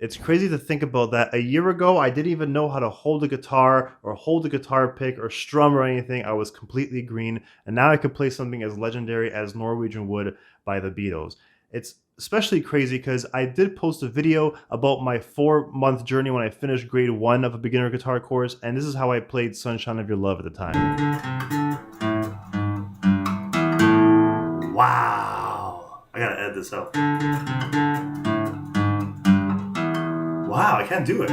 It's crazy to think about that. A year ago, I didn't even know how to hold a guitar or hold a guitar pick or strum or anything. I was completely green. And now I can play something as legendary as Norwegian Wood by the Beatles. It's especially crazy because I did post a video about my 4-month journey when I finished grade 1 of a beginner guitar course. And this is how I played Sunshine of Your Love at the time. Wow. I gotta edit this out. Wow, I can't do it.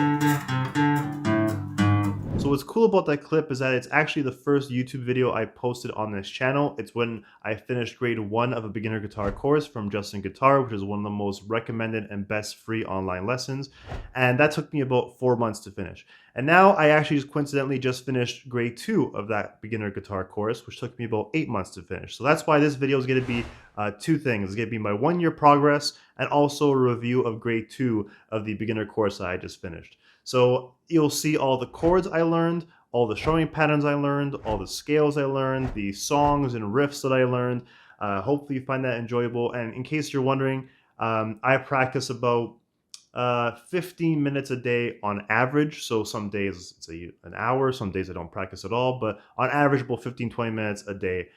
So what's cool about that clip is that it's actually the first YouTube video I posted on this channel. It's when I finished grade 1 of a beginner guitar course from justinguitar, which is one of the most recommended and best free online lessons. And that took me about 4 months to finish. And now I actually just coincidentally just finished grade 2 of that beginner guitar course, which took me about 8 months to finish. So that's why this video is going to be two things. It's going to be my 1-year progress and also a review of grade 2 of the beginner course that I just finished. So you'll see all the chords I learned, all the strumming patterns I learned, all the scales I learned, the songs and riffs that I learned. Hopefully you find that enjoyable. And in case you're wondering, I practice about 15 minutes a day on average. So some days it's an hour, some days I don't practice at all, but on average about 15-20 minutes a day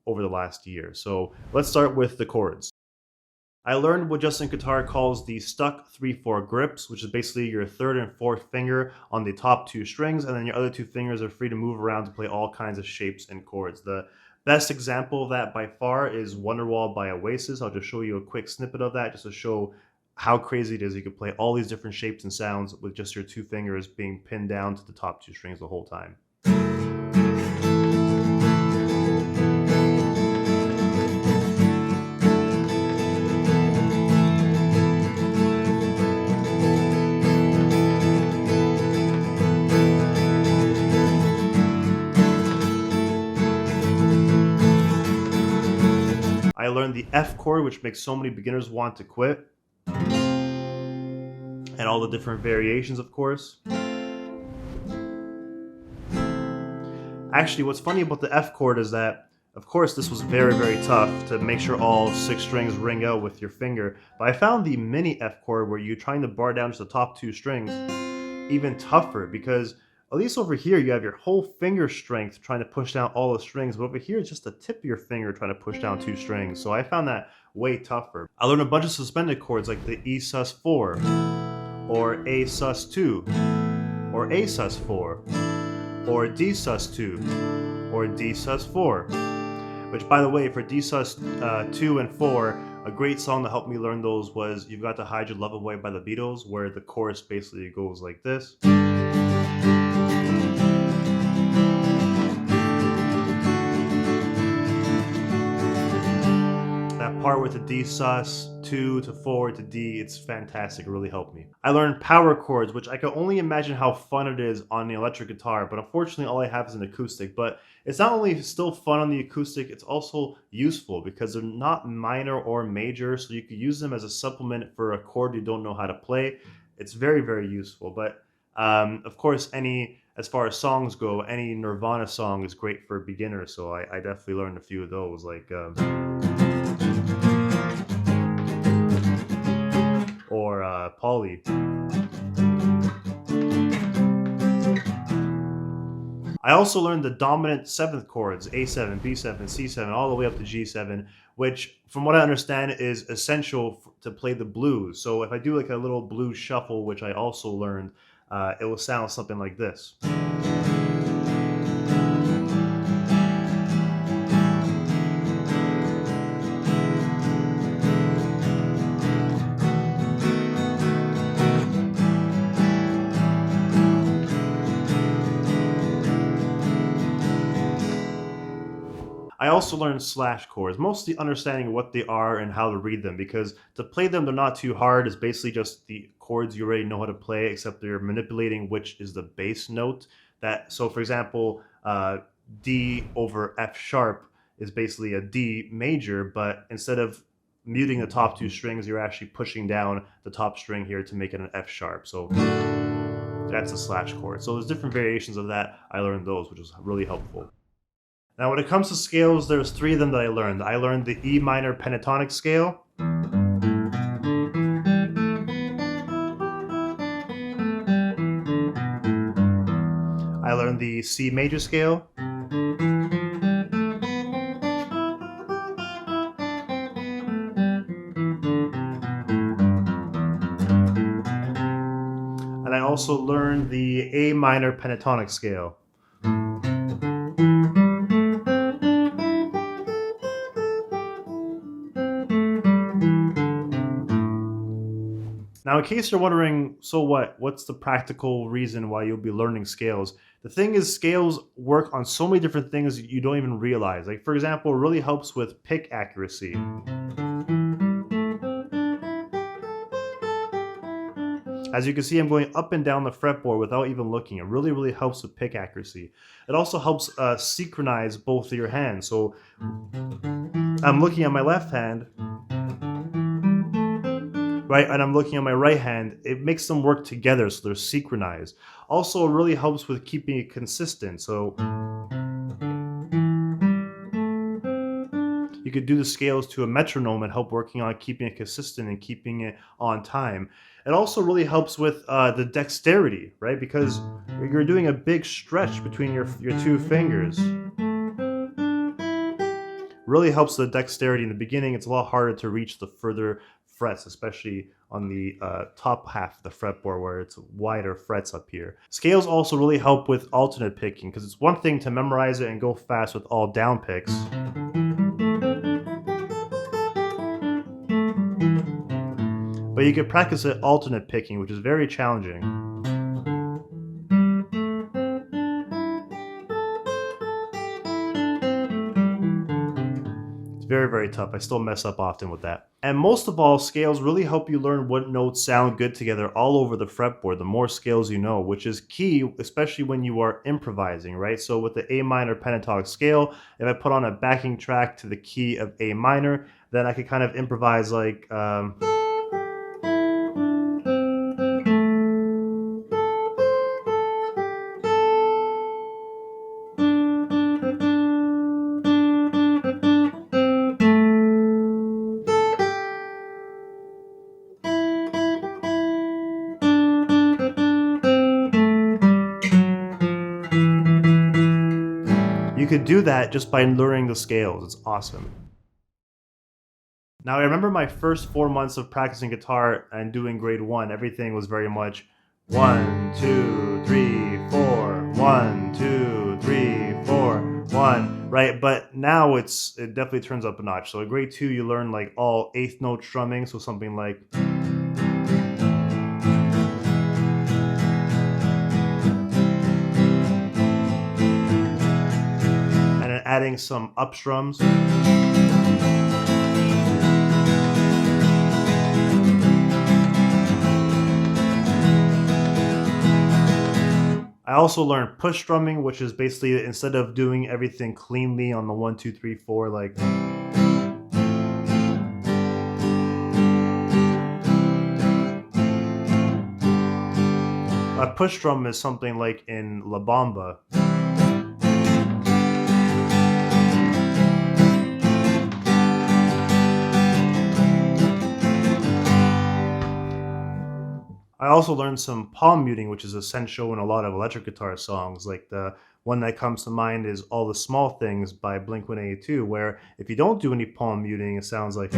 over the last year. So let's start with the chords. I learned what justinguitar calls the stuck 3/4 grips, which is basically your 3rd and 4th finger on the top 2 strings, and then your other 2 fingers are free to move around to play all kinds of shapes and chords. The best example of that by far is Wonderwall by Oasis. I'll just show you a quick snippet of that just to show how crazy it is. You can play all these different shapes and sounds with just your 2 fingers being pinned down to the top 2 strings the whole time. I learned the F chord, which makes so many beginners want to quit. And all the different variations, of course. Actually, what's funny about the F chord is that, of course, this was very, very tough to make sure all 6 strings ring out with your finger. But I found the mini F chord, where you're trying to bar down just the top 2 strings, even tougher, because at least over here, you have your whole finger strength trying to push down all the strings, but over here, it's just the tip of your finger trying to push down 2 strings. So I found that way tougher. I learned a bunch of suspended chords like the E sus4, or A sus2, or A sus4, or D sus2, or D sus4. Which, by the way, for D sus2 and 4, a great song to help me learn those was You've Got to Hide Your Love Away by the Beatles, where the chorus basically goes like this. Part with the D sus, 2 to 4 to D, it's fantastic, it really helped me. I learned power chords, which I can only imagine how fun it is on the electric guitar, but unfortunately all I have is an acoustic. But it's not only still fun on the acoustic, it's also useful because they're not minor or major, so you could use them as a supplement for a chord you don't know how to play. It's very, very useful. But of course, as far as songs go, any Nirvana song is great for beginners, so I definitely learned a few of those, like or Polly. I also learned the dominant 7th chords, A7, B7, C7, all the way up to G7, which, from what I understand, is essential to play the blues. So if I do like a little blues shuffle, which I also learned, it will sound something like this. I also learned slash chords, mostly understanding what they are and how to read them, because to play them, they're not too hard. It's basically just the chords you already know how to play, except they're manipulating which is the bass note. So for example, D over F sharp is basically a D major, but instead of muting the top 2 strings, you're actually pushing down the top string here to make it an F sharp. So that's a slash chord. So there's different variations of that. I learned those, which was really helpful. Now, when it comes to scales, there's 3 of them that I learned. I learned the E minor pentatonic scale. I learned the C major scale. And I also learned the A minor pentatonic scale. Now, in case you're wondering, so what? What's the practical reason why you'll be learning scales? The thing is, scales work on so many different things you don't even realize. Like, for example, it really helps with pick accuracy. As you can see, I'm going up and down the fretboard without even looking. It really, really helps with pick accuracy. It also helps synchronize both of your hands. So I'm looking at my left hand, right, and I'm looking at my right hand. It makes them work together so they're synchronized. Also, it really helps with keeping it consistent. So you could do the scales to a metronome and help working on keeping it consistent and keeping it on time. It also really helps with the dexterity, right? Because you're doing a big stretch between your two fingers. Really helps the dexterity in the beginning. It's a lot harder to reach the further frets, especially on the top half of the fretboard where it's wider frets up here. Scales also really help with alternate picking because it's one thing to memorize it and go fast with all down picks. But you can practice it alternate picking, which is very challenging. It's very, very tough. I still mess up often with that. And most of all, scales really help you learn what notes sound good together all over the fretboard, the more scales you know, which is key, especially when you are improvising, right? So with the A minor pentatonic scale, if I put on a backing track to the key of A minor, then I could kind of improvise like... You could do that just by learning the scales. It's awesome. Now, I remember my first 4 months of practicing guitar and doing grade 1. Everything was very much 1, 2, 3, 4, 1, 2, 3, 4, 1, right? But now it definitely turns up a notch. So at grade 2, you learn like all 8th note strumming, so something like... adding some up strums. I also learned push strumming, which is basically instead of doing everything cleanly on the 1, 2, 3, 4, like... A push drum is something like in La Bamba. I also learned some palm muting, which is essential in a lot of electric guitar songs. Like the one that comes to mind is All the Small Things by Blink-182, where if you don't do any palm muting, it sounds like...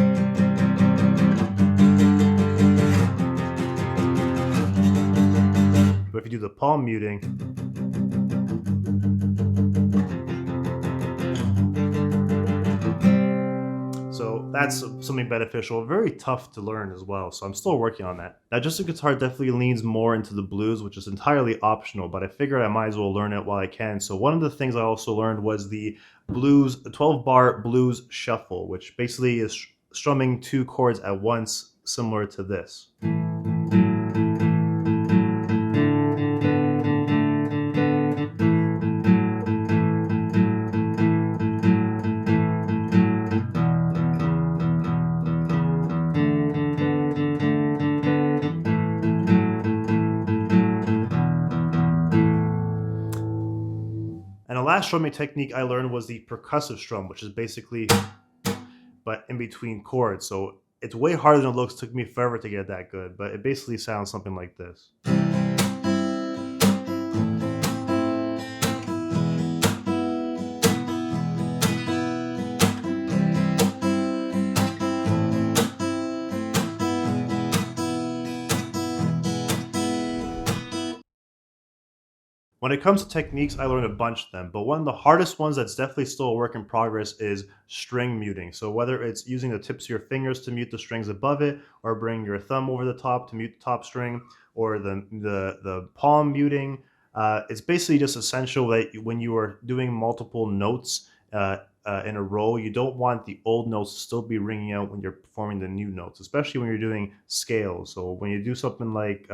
But if you do the palm muting... So that's something beneficial, very tough to learn as well, so I'm still working on that. Now, Justin Guitar definitely leans more into the blues, which is entirely optional, but I figured I might as well learn it while I can. So one of the things I also learned was the 12-bar blues shuffle, which basically is strumming 2 chords at once, similar to this. And the last strumming technique I learned was the percussive strum, which is basically, but in between chords. So it's way harder than it looks. It took me forever to get that good, but it basically sounds something like this. When it comes to techniques, I learned a bunch of them, but one of the hardest ones that's definitely still a work in progress is string muting. So whether it's using the tips of your fingers to mute the strings above it, or bring your thumb over the top to mute the top string, or the palm muting, it's basically just essential that when you are doing multiple notes in a row, you don't want the old notes to still be ringing out when you're performing the new notes, especially when you're doing scales. So when you do something like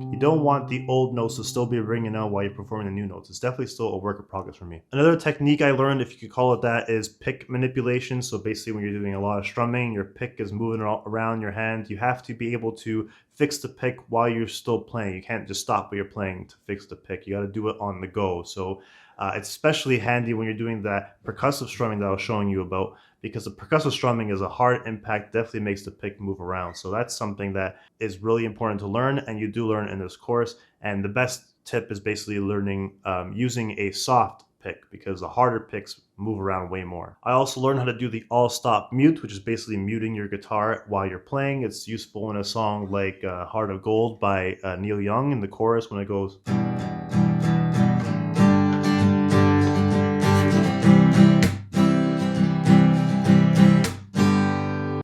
you don't want the old notes to still be ringing out while you're performing the new notes. It's definitely still a work in progress for me. Another technique I learned, if you could call it that, is pick manipulation. So basically when you're doing a lot of strumming, your pick is moving around your hand. You have to be able to fix the pick while you're still playing. You can't just stop what you're playing to fix the pick. You got to do it on the go. So it's especially handy when you're doing that percussive strumming that I was showing you about, because the percussive strumming is a hard impact, definitely makes the pick move around. So that's something that is really important to learn, and you do learn in this course. And the best tip is basically learning using a soft pick, because the harder picks move around way more. I also learned how to do the all stop mute, which is basically muting your guitar while you're playing. It's useful in a song like Heart of Gold by Neil Young in the chorus when it goes.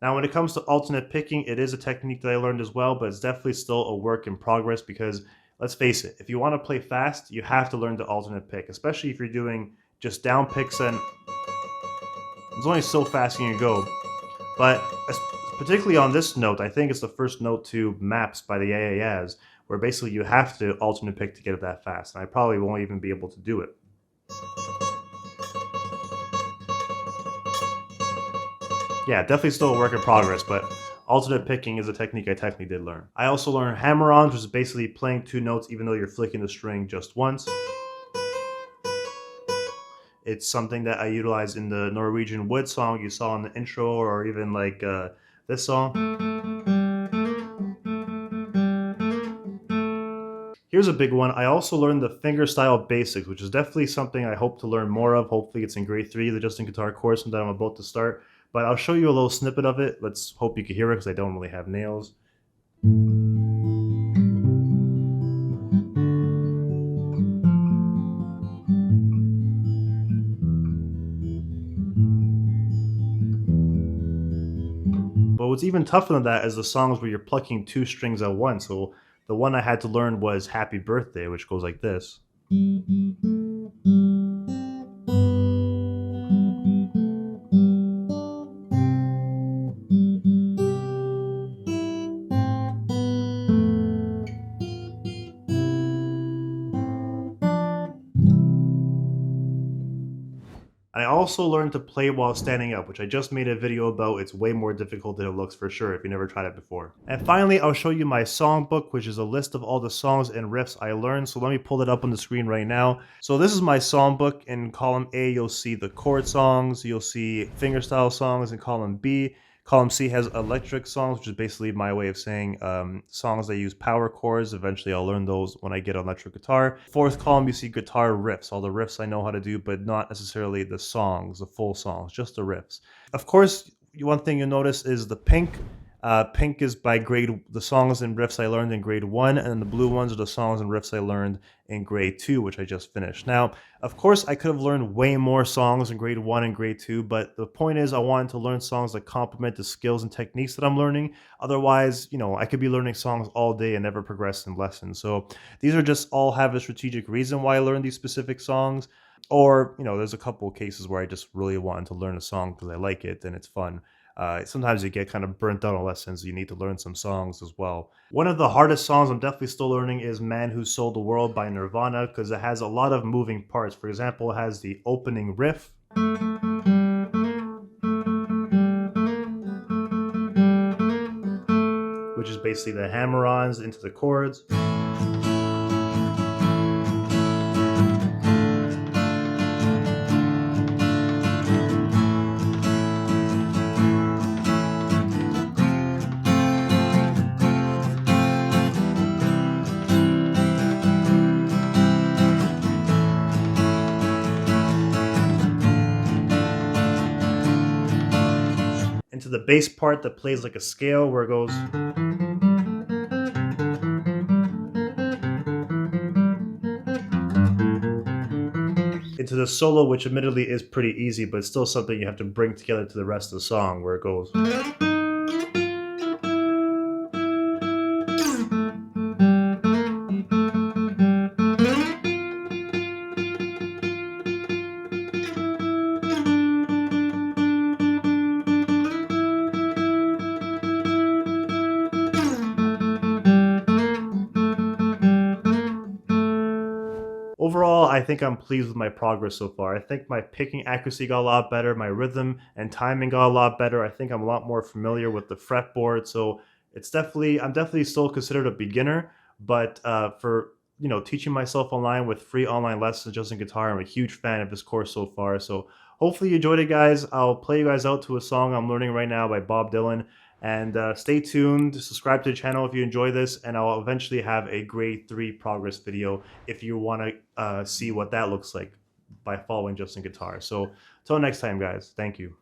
Now, when it comes to alternate picking, it is a technique that I learned as well, but it's definitely still a work in progress, because let's face it, if you want to play fast, you have to learn to alternate pick, especially if you're doing just down picks, and there's only so fast you can go. But particularly on this note, I think it's the first note to Maps by the AAS, where basically you have to alternate pick to get it that fast, and I probably won't even be able to do it. Yeah, definitely still a work in progress, but alternate picking is a technique I technically did learn. I also learned hammer-ons, which is basically playing two notes even though you're flicking the string just once. It's something that I utilize in the Norwegian Wood song you saw in the intro, or even like this song. Here's a big one. I also learned the fingerstyle basics, which is definitely something I hope to learn more of. Hopefully it's in grade 3 of the Justin Guitar course that I'm about to start. But I'll show you a little snippet of it. Let's hope you can hear it, because I don't really have nails. But what's even tougher than that is the songs where you're plucking two strings at once. So the one I had to learn was Happy Birthday, which goes like this. I also learned to play while standing up, which I just made a video about. It's way more difficult than it looks for sure if you never tried it before. And finally, I'll show you my songbook, which is a list of all the songs and riffs I learned. So let me pull it up on the screen right now. So this is my songbook. In column A, you'll see the chord songs. You'll see fingerstyle songs in column B. Column C has electric songs, which is basically my way of saying songs that use power chords. Eventually, I'll learn those when I get electric guitar. Fourth column, you see guitar riffs, all the riffs I know how to do, but not necessarily the songs, the full songs, just the riffs. Of course, one thing you'll notice is the pink. Pink is by the songs and riffs I learned in grade 1, and the blue ones are the songs and riffs I learned in grade 2, which I just finished. Now, of course, I could have learned way more songs in grade 1 and grade 2, but the point is I wanted to learn songs that complement the skills and techniques that I'm learning. Otherwise, I could be learning songs all day and never progress in lessons. So these are just all have a strategic reason why I learned these specific songs. Or, there's a couple of cases where I just really wanted to learn a song because I like it and it's fun. Sometimes you get kind of burnt out on lessons. You need to learn some songs as well. One of the hardest songs I'm definitely still learning is Man Who Sold the World by Nirvana, because it has a lot of moving parts. For example, it has the opening riff, which is basically the hammer-ons into the chords. into the bass part that plays like a scale where it goes. Into the solo, which admittedly is pretty easy, but it's still something you have to bring together to the rest of the song where it goes. Overall, I think I'm pleased with my progress so far. I think my picking accuracy got a lot better, my rhythm and timing got a lot better. I think I'm a lot more familiar with the fretboard, so I'm definitely still considered a beginner, but for teaching myself online with free online lessons just in guitar, I'm a huge fan of this course so far. So hopefully you enjoyed it, guys. I'll play you guys out to a song I'm learning right now by Bob Dylan. And stay tuned, subscribe to the channel if you enjoy this, and I'll eventually have a grade 3 progress video if you want to see what that looks like by following Justin Guitar. So, till next time, guys, thank you.